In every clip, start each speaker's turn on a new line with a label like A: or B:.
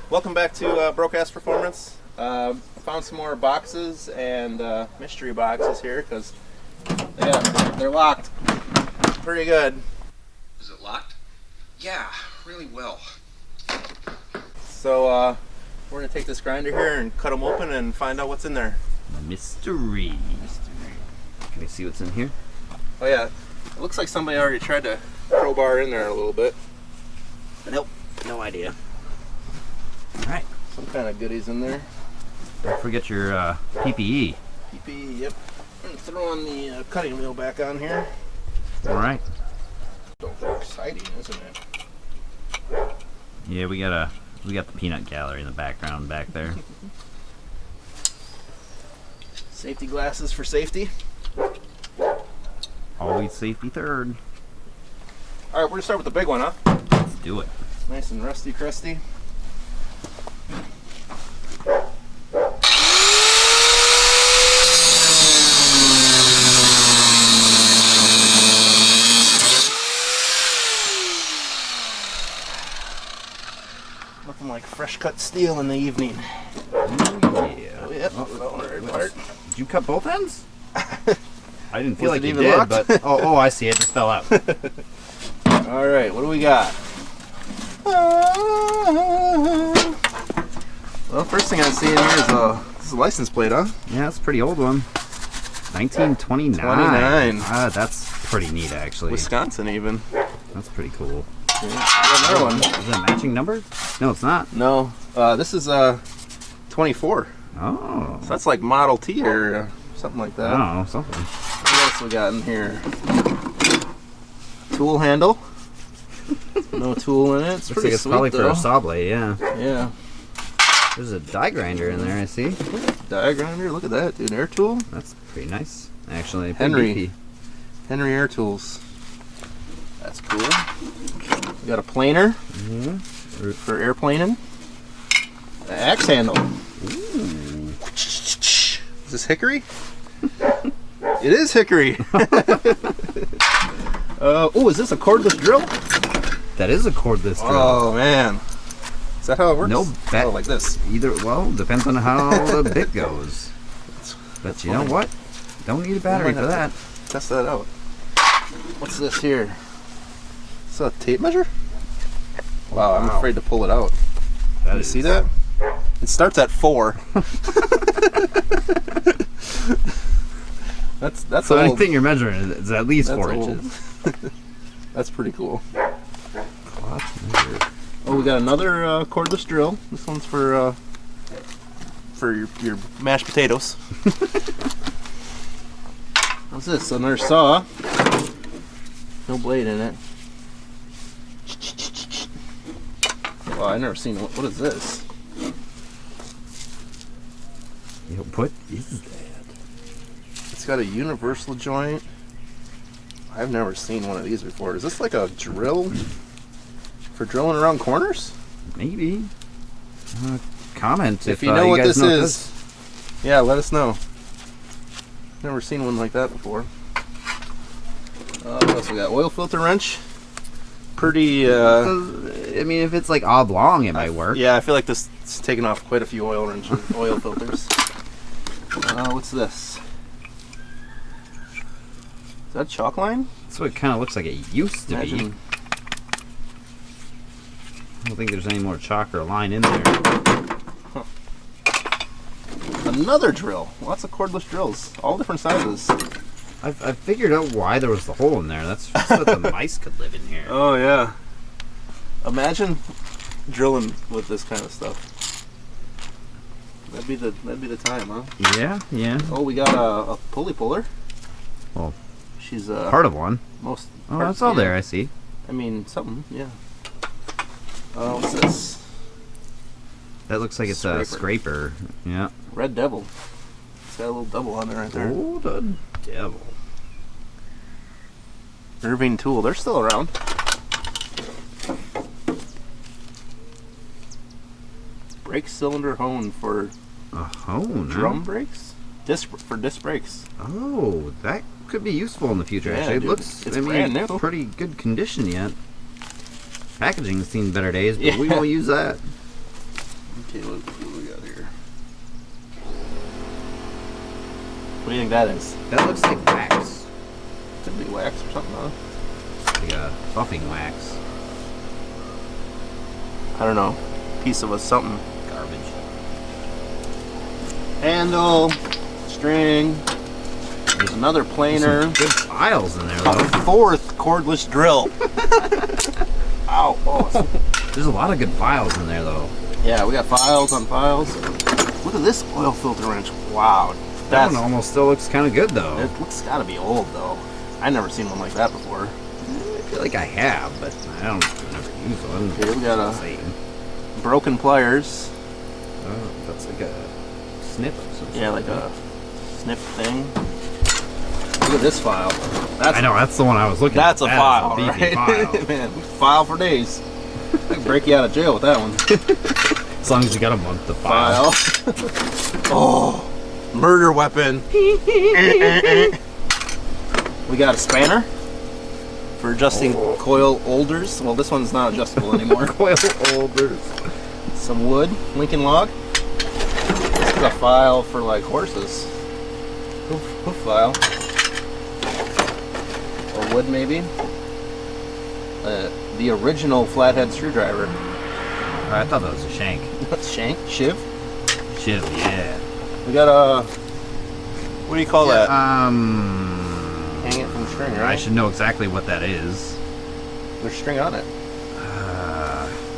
A: Welcome back to Broke-Ass Performance. Found some more boxes and mystery boxes here because they're locked pretty good.
B: Is it locked? Yeah, really well.
A: So we're going to take this grinder here and cut them open and find out what's in there.
C: Mystery. Can we see what's in here?
A: Oh yeah, it looks like somebody already tried to crowbar in there a little bit.
C: Nope, no idea. Alright.
A: Some kind of goodies in there.
C: Don't forget your PPE.
A: PPE, yep. I'm going to throw on the cutting wheel back on here.
C: Alright.
A: So exciting, isn't it?
C: Yeah, we got the peanut gallery in the background back there.
A: Safety glasses for safety.
C: Always safety third.
A: Alright, we're going to start with the big one, huh?
C: Let's do it.
A: Nice and rusty crusty. Looking like fresh cut steel in the evening.
C: Oh, yeah.
A: Oh, yep. Part.
C: Did you cut both ends? I didn't feel
A: Was
C: like
A: it
C: you
A: even
C: did,
A: locked?
C: but oh, I see. It just fell out.
A: All right, what do we got? Well, first thing I see in here is this is a license plate, huh?
C: Yeah, it's a pretty old one. 1929.
A: 29.
C: That's pretty neat, actually.
A: Wisconsin, even.
C: That's pretty cool.
A: Yeah, another one.
C: Is it a matching number? No, it's not.
A: No, this is 24.
C: Oh.
A: So that's like Model T or something like that.
C: I don't know, something.
A: What else we got in here? Tool handle. No tool in it. It's
C: Looks
A: pretty
C: like it's
A: sweet,
C: probably
A: though.
C: for a saw blade, yeah.
A: Yeah.
C: There's a die grinder in there, I see.
A: Die grinder. Look at that, dude. Air tool.
C: That's pretty nice, actually. Pretty
A: Henry.
C: beefy.
A: Henry Air Tools. That's cool. We got a planer for airplaning. An axe handle.
C: Ooh.
A: Is this hickory? It is hickory. Oh, is this a cordless drill?
C: That is a cordless drill.
A: Oh man, is that how it works?
C: No bet.
A: Oh, like this.
C: Either, well, depends on how the bit goes. But you know what? Don't need a battery for that.
A: Test that out. What's this here? Is that a tape measure? Wow, I'm afraid to pull it out. You see that? It starts at 4. that's
C: So
A: old.
C: anything you're measuring is at least
A: That's
C: 4
A: old.
C: inches.
A: That's pretty cool.
C: Cloth measure.
A: Oh, we got another cordless drill. This one's for your mashed potatoes. What's this? Another saw. No blade in it. Wow, I've never seen what is this?
C: Yo, what is that?
A: It's got a universal joint. I've never seen one of these before. Is this like a drill for drilling around corners?
C: Maybe. Comment
A: If you know what
C: guys
A: this
C: know
A: is. Yeah, let us know. Never seen one like that before. What else we got? Oil filter wrench. Pretty.
C: I mean, if it's like oblong, it might work.
A: Yeah, I feel like this is taking off quite a few oil wrenches, oil filters. What's this? Is that chalk line?
C: That's what it kind of looks like it used to be.
A: Imagine.
C: I don't think there's any more chalk or line in there.
A: Huh. Another drill. Lots of cordless drills, all different sizes.
C: I figured out why there was the hole in there. That's so that the mice could live in here.
A: Oh yeah. Imagine drilling with this kind of stuff. That'd be the time, huh?
C: Yeah, yeah.
A: Oh, we got a pulley puller.
C: Well,
A: she's
C: part of one.
A: most.
C: Oh, that's all there. I see.
A: I mean, something. Yeah. What's this?
C: That looks like it's a scraper. Yeah.
A: Red Devil. It's got a little double on there right there.
C: Hold on. devil.
A: Irving Tool, they're still around. Brake cylinder hone for
C: A hone?
A: drum brakes? Disc brakes.
C: Oh, that could be useful in the future,
A: Yeah,
C: actually. It
A: dude,
C: looks,
A: it's
C: I mean,
A: brand new.
C: pretty good condition yet. Packaging's seen better days, but
A: Yeah.
C: we won't use that.
A: Okay, what do we got here? What do you think that is?
C: That looks like wax.
A: Could be wax or something, huh?
C: Like a buffing wax.
A: I don't know. Piece of a something.
C: Garbage.
A: Handle, string. There's another planer.
C: Some good files in there,
A: A
C: though.
A: fourth cordless drill. Ow. Oh.
C: There's a lot of good files in there, though.
A: Yeah, we got files on files. Look at this oil filter wrench. Wow.
C: That one almost still looks kind of good, though.
A: It looks gotta be old though. I've never seen one like that before.
C: I feel like I have, but I don't never use one.
A: Here we got a
C: Same.
A: broken pliers.
C: Oh, that's like a snip of some
A: Yeah,
C: sort.
A: like a snip thing. Look at this file.
C: I know, that's the one I was looking
A: That's
C: at.
A: a
C: That
A: file,
C: is a beefy
A: right?
C: file.
A: Man, we file for days. I can break you out of jail with that one.
C: As long as you got a month to file.
A: Oh, murder weapon. We got a spanner for adjusting coil holders. Well, this one's not adjustable anymore.
C: Coil holders.
A: Some wood, Lincoln log. This is a file for like horses. Hoof file. Or wood maybe. The original flathead screwdriver.
C: I thought that was a shank.
A: Shank? Shiv?
C: Shiv, yeah.
A: We got a... What do you call that?
C: Hang
A: it from the string, right?
C: I should know exactly what that is.
A: There's string on it.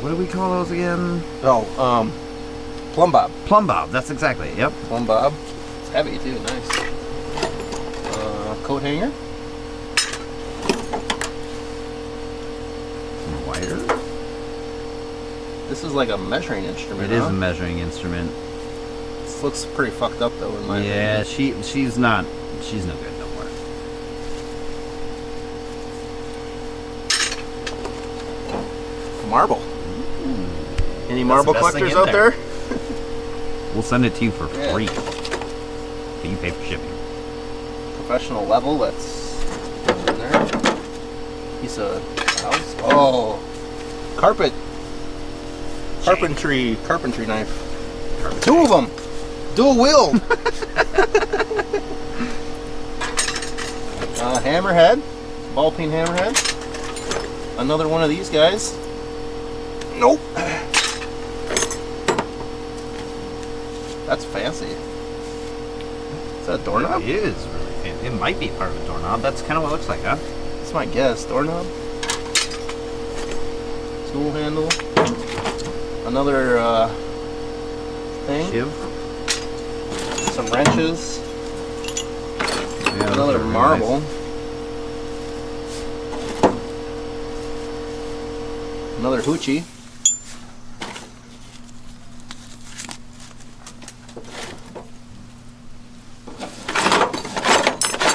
C: What do we call those again?
A: Oh, plumb bob.
C: Plumb bob, that's exactly it, yep.
A: Plumb bob. It's heavy too, nice. Coat hanger.
C: Some wire.
A: This is like a measuring instrument.
C: It is a measuring instrument.
A: This looks pretty fucked up though in my
C: Yeah,
A: opinion.
C: she's no good no more.
A: Marble. Any
C: That's
A: marble
C: the best thing
A: collectors
C: in
A: out there?
C: We'll send it to you for
A: Yeah.
C: free. But you pay for shipping.
A: Professional level, that's in there. Piece of house. Oh, carpet. Carpentry knife. Two of them. Dual wheel. Hammerhead. Ball peen hammerhead. Another one of these guys. Nope. That's fancy. Is that a doorknob?
C: It is really fancy. It might be part of a doorknob. That's kind of what it looks like, huh?
A: That's my guess. Doorknob. Tool handle. Another thing.
C: Shiv.
A: Some wrenches.
C: Yeah, those
A: Another
C: are really
A: marble.
C: nice.
A: Another hoochie.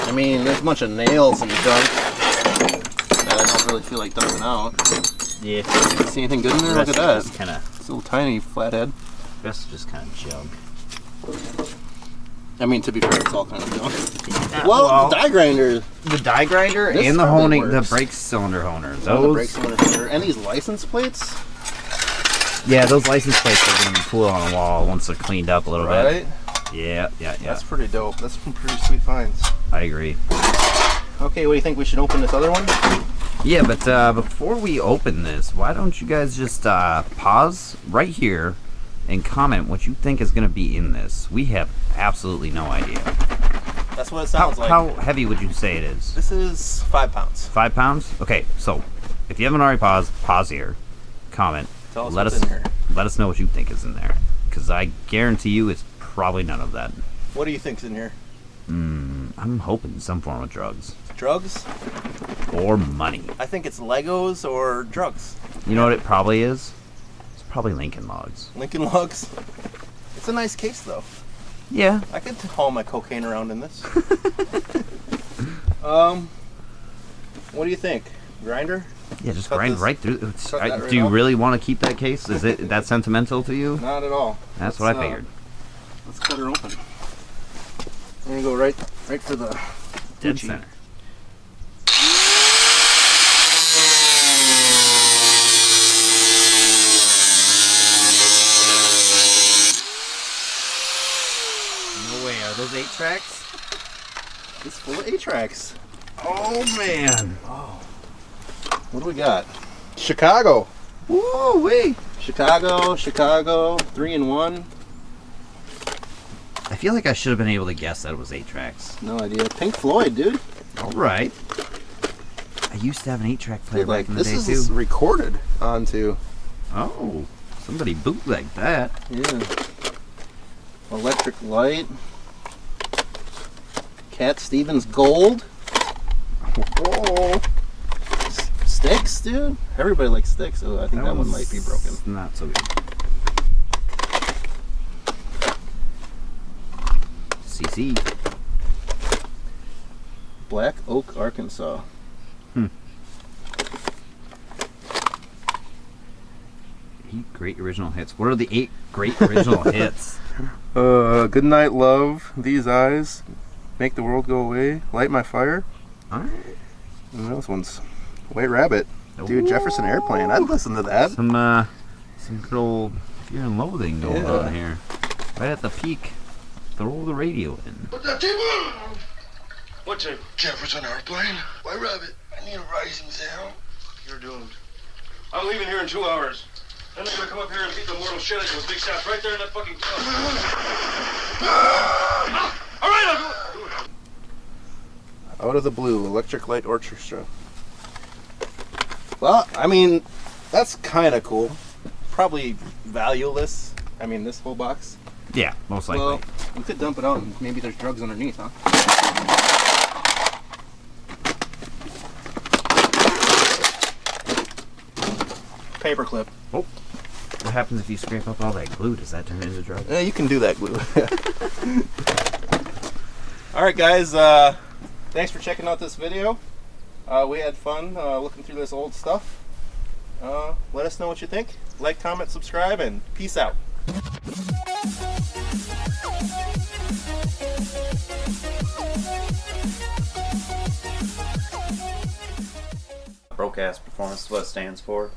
A: I mean, there's a bunch of nails and junk that I don't really feel like dumping out.
C: Yeah.
A: See anything good in there? Look at that.
C: Just kind of.
A: It's a little tiny flathead.
C: That's just kind of junk.
A: I mean, to be fair, it's all kind of junk.
C: Yeah,
A: Well, the die grinder.
C: the die grinder
A: This
C: and the
A: probably
C: honing,
A: works.
C: the brake cylinder honers.
A: Oh, the
C: Those,
A: brake cylinder here. And these license plates.
C: yeah, those license plates are gonna be cool on the wall once they're cleaned up a little bit.
A: Right?
C: Yeah.
A: That's pretty dope. That's some pretty sweet finds.
C: I agree.
A: Okay, what do you think? We should open this other one?
C: Yeah, but before we open this, why don't you guys just pause right here and comment what you think is going to be in this? We have absolutely no idea.
A: That's what it sounds like.
C: How heavy would you say it is?
A: This is 5 pounds.
C: 5 pounds? Okay, so if you haven't already pause here, comment.
A: Tell us
C: let
A: what's
C: us
A: in here.
C: let us know what you think is in there, because I guarantee you it's probably none of that.
A: What do you think's in here?
C: I'm hoping some form of drugs
A: Drugs?
C: or money.
A: I think it's Legos or drugs.
C: You know what it probably is? It's probably Lincoln Logs.
A: Lincoln Logs. It's a nice case though.
C: Yeah.
A: I could haul my cocaine around in this. What do you think? Grinder?
C: Yeah, just
A: Cut
C: grind
A: this-
C: right through.
A: cut that right
C: Do you
A: off?
C: really want to keep that case? Is it that sentimental to you?
A: Not at all.
C: That's what I figured.
A: Let's cut her open. I'm gonna go right for the
C: Dead
A: Gucci.
C: center. No way, are those 8 tracks?
A: It's full of 8 tracks.
C: Oh man!
A: What do we got? Chicago.
C: Woo wee!
A: Chicago, 3-in-1.
C: I feel like I should have been able to guess that it was 8 tracks.
A: No idea. Pink Floyd, dude.
C: All right. I used to have an 8-track player
A: Dude, like
C: back in the
A: this
C: day
A: is
C: too.
A: recorded onto.
C: Oh, somebody bootlegged that.
A: Yeah. Electric Light. Cat Stevens Gold. Whoa. Sticks, dude. Everybody likes sticks. Oh, I think that one might be broken.
C: Not so good. CC.
A: Black Oak, Arkansas.
C: 8 great original hits. What are the 8 great original hits?
A: Good Night Love, These Eyes, Make the World Go Away, Light My Fire.
C: Alright.
A: And those ones. White Rabbit. Dude,
C: Ooh.
A: Jefferson Airplane. I'd listen to that.
C: Some good old Fear and Loathing going
A: Yeah.
C: on here. Right at the peak. Throw the radio in.
D: What's that table? What table? Jefferson Airplane. White Rabbit. I need a rising sound. You're doomed. I'm leaving here in 2 hours. Then they're gonna come up here and beat the mortal shit out of those big shots right there in that fucking club. All right, I'll do it.
A: Out of the Blue, Electric Light Orchestra. Well, I mean, that's kind of cool. Probably valueless. I mean, this whole box.
C: Yeah, most likely.
A: Well, we could dump it out and maybe there's drugs underneath, huh? Paperclip.
C: Oh. What happens if you scrape up all that glue? Does that turn into drugs?
A: Yeah, you can do that glue. Alright guys, thanks for checking out this video. We had fun looking through this old stuff. Let us know what you think. Like, comment, subscribe, and peace out.
C: Broadcast Performance is what it stands for.